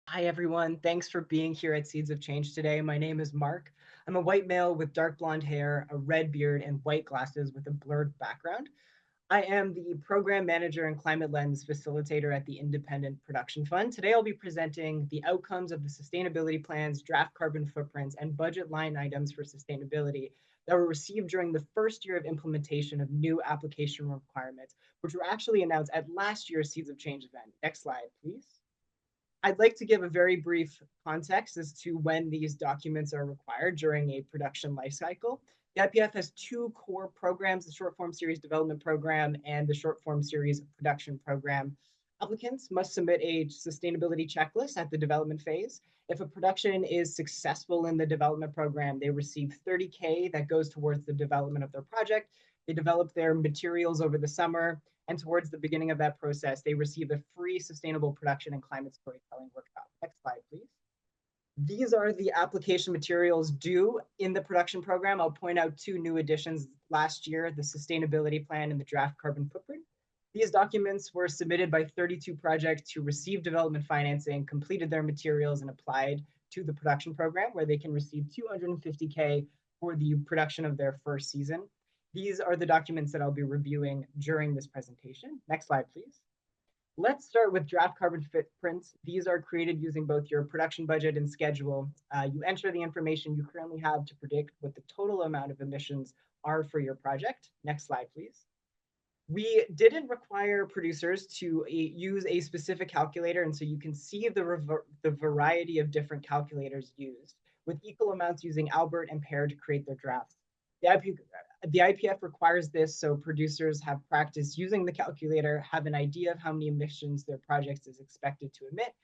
Hi, everyone. Thanks for being here at Seeds of Change today. My name is Mark. I'm a white male with dark blonde hair, a red beard, and white glasses with a blurred background. I am the program manager and climate lens facilitator at the Independent Production Fund. Today, I'll be presenting the outcomes of the sustainability plans, draft carbon footprints, and budget line items for sustainability that were received during the first year of implementation of new application requirements, which were actually announced at last year's Seeds of Change event. Next slide, please. I'd like to give a very brief context as to when these documents are required during a production lifecycle. The IPF has two core programs, the short form series development program and the short form series production program. Applicants must submit a sustainability checklist at the development phase. If a production is successful in the development program, they receive 30K that goes towards the development of their project. They develop their materials over the summer, and towards the beginning of that process, they receive a free sustainable production and climate storytelling workshop. Next slide, please. These are the application materials due in the production program. I'll point out two new additions last year, the sustainability plan and the draft carbon footprint. These documents were submitted by 32 projects who received development financing, completed their materials, and applied to the production program, where they can receive 250K for the production of their first season. These are the documents that I'll be reviewing during this presentation. Next slide, please. Let's start with draft carbon footprints. These are created using both your production budget and schedule. You enter the information you currently have to predict what the total amount of emissions are for your project. Next slide, please. We didn't require producers to use a specific calculator, and so you can see the variety of different calculators used, with equal amounts using Albert and Pear to create their drafts. The IPF requires this so producers have practice using the calculator, have an idea of how many emissions their project is expected to emit,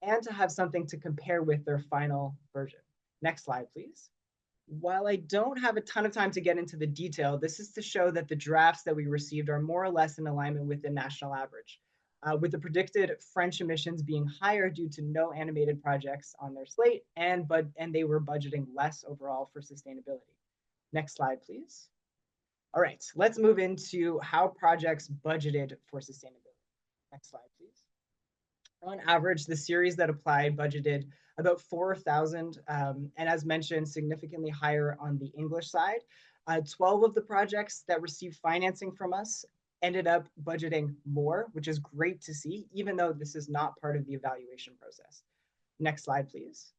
and to have something to compare with their final version. Next slide, please. While I don't have a ton of time to get into the detail, this is to show that the drafts that we received are more or less in alignment with the national average, with the predicted French emissions being higher due to no animated projects on their slate, and they were budgeting less overall for sustainability. Next slide, please. All right, let's move into how projects budgeted for sustainability. Next slide, please. On average, the series that applied budgeted about 4,000, and as mentioned, significantly higher on the English side. 12 of the projects that received financing from us ended up budgeting more, which is great to see, even though this is not part of the evaluation process. Next slide, please.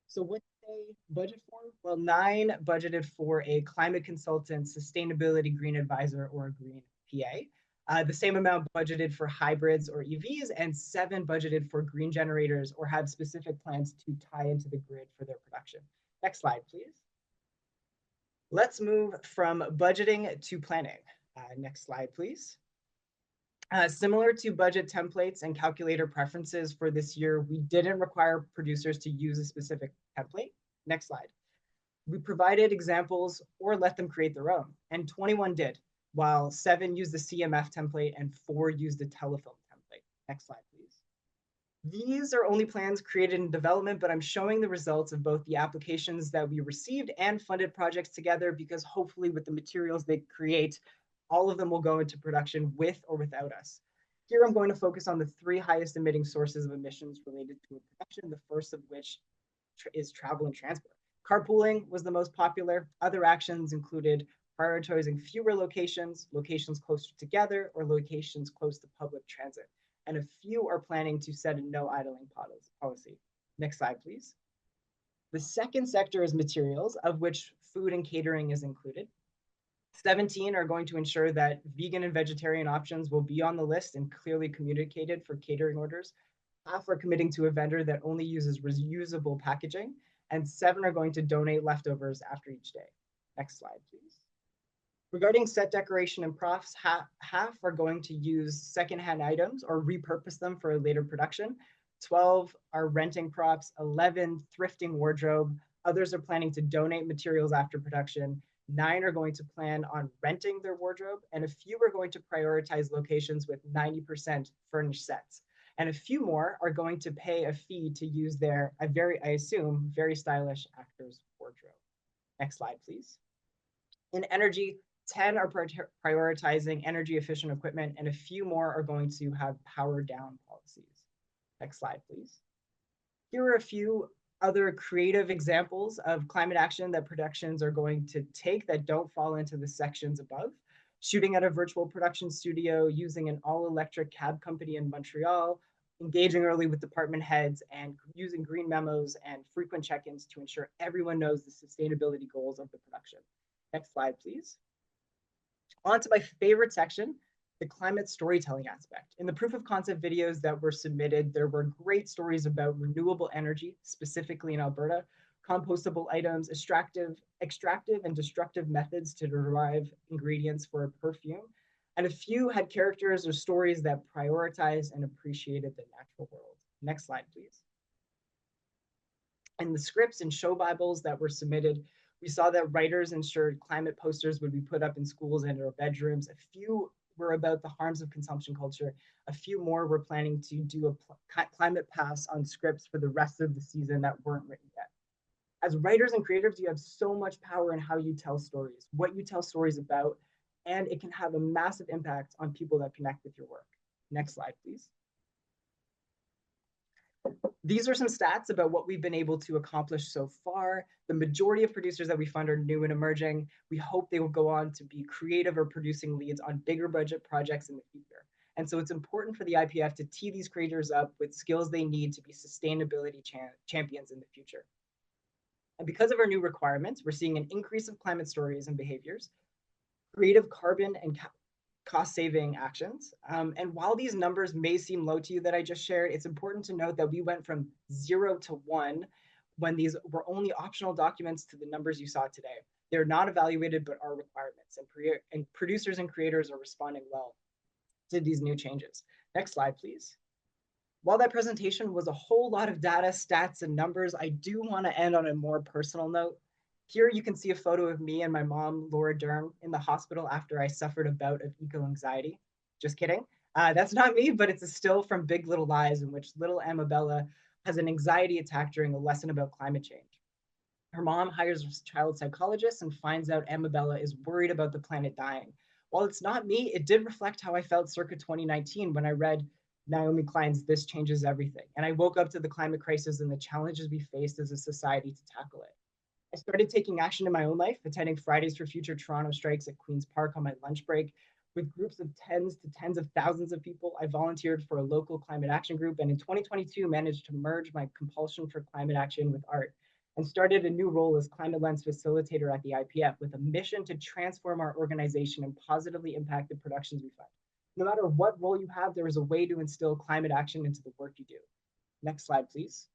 So what did they budget for? Well, 9 budgeted for a climate consultant, sustainability green advisor, or a green PA. The same amount budgeted for hybrids or EVs, and 7 budgeted for green generators or have specific plans to tie into the grid for their production. Next slide, please. Let's move from budgeting to planning. Next slide, please. Similar to budget templates and calculator preferences for this year, we didn't require producers to use a specific template. Next slide. We provided examples or let them create their own, and 21 did, while 7 used the CMF template and 4 used the telefilm template. Next slide, please. These are only plans created in development, but I'm showing the results of both the applications that we received and funded projects together, because hopefully with the materials they create, all of them will go into production with or without us. Here I'm going to focus on the 3 highest emitting sources of emissions related to a production, the first of which is travel and transport. Carpooling was the most popular. Other actions included prioritizing fewer locations, locations closer together, or locations close to public transit. And a few are planning to set a no idling policy. Next slide, please. The second sector is materials, of which food and catering is included. 17 are going to ensure that vegan and vegetarian options will be on the list and clearly communicated for catering orders. Half are committing to a vendor that only uses reusable packaging, and 7 are going to donate leftovers after each day. Next slide, please. Regarding set decoration and props, half are going to use secondhand items or repurpose them for a later production. 12 are renting props, 11 thrifting wardrobe. Others are planning to donate materials after production. 9 are going to plan on renting their wardrobe, and a few are going to prioritize locations with 90% furnished sets. And a few more are going to pay a fee to use their, I assume, very stylish actor's wardrobe. Next slide, please. In energy, 10 are prioritizing energy efficient equipment, and a few more are going to have power down policies. Next slide, please. Here are a few other creative examples of climate action that productions are going to take that don't fall into the sections above. Shooting at a virtual production studio, using an all-electric cab company in Montreal, engaging early with department heads, and using green memos and frequent check-ins to ensure everyone knows the sustainability goals of the production. Next slide, please. On to my favorite section, the climate storytelling aspect. In the proof of concept videos that were submitted, there were great stories about renewable energy, specifically in Alberta, compostable items, extractive and destructive methods to derive ingredients for a perfume, and a few had characters or stories that prioritized and appreciated the natural world. Next slide, please. In the scripts and show Bibles that were submitted, we saw that writers ensured climate posters would be put up in schools and our bedrooms. A few were about the harms of consumption culture. A few more were planning to do a climate pass on scripts for the rest of the season that weren't written yet. As writers and creatives, you have so much power in how you tell stories, what you tell stories about, and it can have a massive impact on people that connect with your work. Next slide, please. These are some stats about what we've been able to accomplish so far. The majority of producers that we fund are new and emerging. We hope they will go on to be creative or producing leads on bigger budget projects in the future. And so it's important for the IPF to tee these creators up with skills they need to be sustainability champions in the future. And because of our new requirements, we're seeing an increase of climate stories and behaviors, creative carbon and cost-saving actions. And while these numbers may seem low to you that I just shared, it's important to note that we went from 0 to 1 when these were only optional documents to the numbers you saw today. They're not evaluated, but are requirements. And producers and creators are responding well to these new changes. Next slide, please. While that presentation was a whole lot of data, stats, and numbers, I do want to end on a more personal note. Here you can see a photo of me and my mom, Laura Dern, in the hospital after I suffered a bout of eco-anxiety. Just kidding. That's not me, but it's a still from Big Little Lies in which little Amabella has an anxiety attack during a lesson about climate change. Her mom hires a child psychologist and finds out Amabella is worried about the planet dying. While it's not me, it did reflect how I felt circa 2019 when I read Naomi Klein's This Changes Everything. And I woke up to the climate crisis and the challenges we faced as a society to tackle it. I started taking action in my own life, attending Fridays for Future Toronto strikes at Queen's Park on my lunch break. With groups of tens of thousands of people, I volunteered for a local climate action group, and in 2022 managed to merge my compulsion for climate action with art and started a new role as Climate Lens facilitator at the IPF with a mission to transform our organization and positively impact the productions we fund. No matter what role you have, there is a way to instill climate action into the work you do. Next slide, please.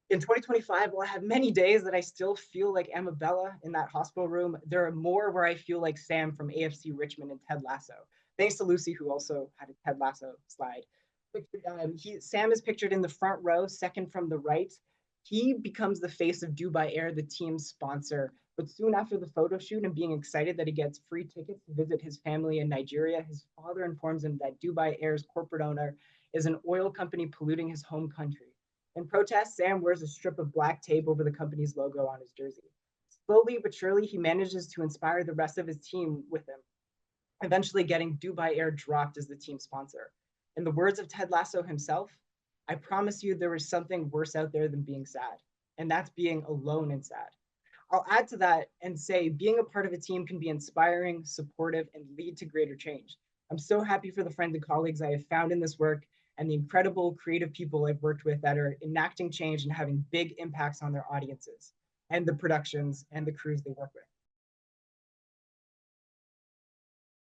In 2025, while I have many days that I still feel like Amabella in that hospital room, there are more where I feel like Sam from AFC Richmond and Ted Lasso. Thanks to Lucy, who also had a Ted Lasso slide. Sam is pictured in the front row, second from the right. He becomes the face of Dubai Air, the team's sponsor. But soon after the photo shoot and being excited that he gets free tickets to visit his family in Nigeria, his father informs him that Dubai Air's corporate owner is an oil company polluting his home country. In protest, Sam wears a strip of black tape over the company's logo on his jersey. Slowly but surely, he manages to inspire the rest of his team with him, eventually getting Dubai Air dropped as the team sponsor. In the words of Ted Lasso himself, I promise you there is something worse out there than being sad, and that's being alone and sad. I'll add to that and say being a part of a team can be inspiring, supportive, and lead to greater change. I'm so happy for the friends and colleagues I have found in this work and the incredible creative people I've worked with that are enacting change and having big impacts on their audiences and the productions and the crews they work with.